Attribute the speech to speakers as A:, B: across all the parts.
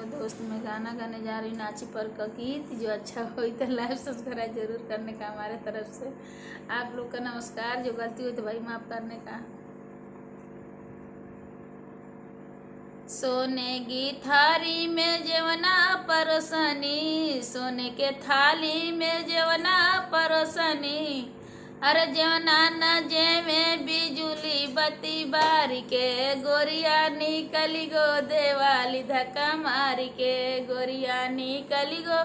A: दोस्त। मैं गाना गाने जा रही हूँ नाची पर का गीत। जो अच्छा हो तो लाइव सब्सक्राइब जरूर करने का हमारे तरफ से। आप लोग का नमस्कार। जो गलती हुई तो भाई माफ़ करने का। सोने की थाली में जेवना परोसनी, सोने के थाली में जेवना परोसनी। अरे जेवना न जेवे बिजुली बत्ती बारी के, गोरिया निकली गो देवाली धक्का मारी के, गोरिया निकली गो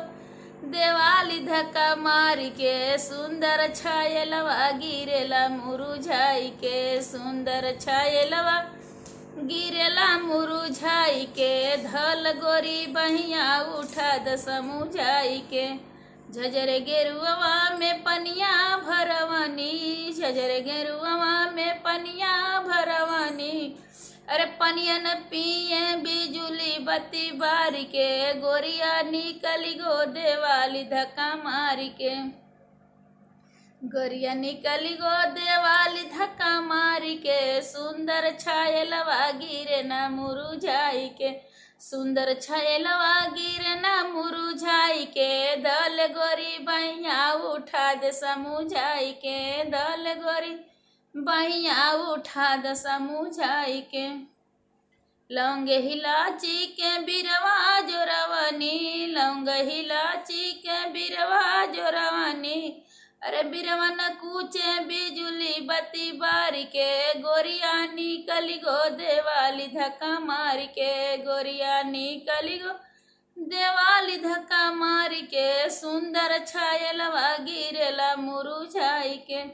A: देवाली धक्का मारी के। सुंदर छायलवा गिरेला मुरुझाई के, सुंदर छायलवा गिरेला मुरुझाई के। धल गोरी बहिया उठा द समुझाई के। झजरे गेरुआ में पनिया भरवनी, झजरे गेरुआ में पनिया भरवनी। अरे पनिया न पिए बिजुली बत्ती बारी के, गोरिया निकली गो देवाली धक्का मारी के, गोरिया निकली गो देवाली धक्का मारी के। सुंदर छायलवा गिरे न मुरुझाई के, सुंदर छायलवा गिरे न मुरुझाई के। दल गोरी बहिया उठा दे समुझाई के, दल गोरी बहिया उठा दे समुझाई के। लौंग हिलाची के बिरवा जोरवनी, लौंग हिलाची के बिरवा जोरवनी। अरे बिरवा न कूचे बिजुली बत्ती बारी के, गोरिया निकली गो देवाली धक्का मारी के, गोरिया निकली गो देवाली धक्का मारी के। सुंदर छायलवा गिरेला मुरुझाई के,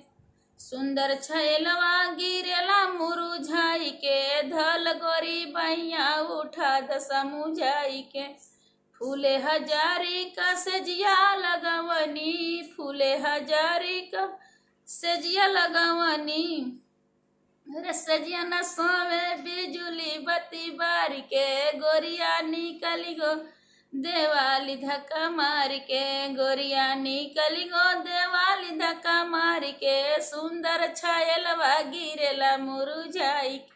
A: सुंदर छायलवा गिरेला मुरुझाई के। धल गोरी बहिया उठा द समुझाई के। फूले हजारी का सजिया लगवनी, फूले हजारी का सजिया लगवनी। अरे सजिया न सोवे बिजुली बत्ती बारी के, गोरिया निकली गो देवाली धक्का मारी के, गोरिया निकली गो देवाली धक्का मारी के। सुंदर छायलवा गिरेला मुरुझाई के,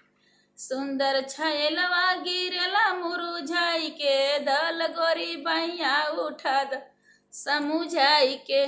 A: सुंदर छायलवा गिरेला मुरुझाई के। दल गोरी बहिया उठा द समुझाई के।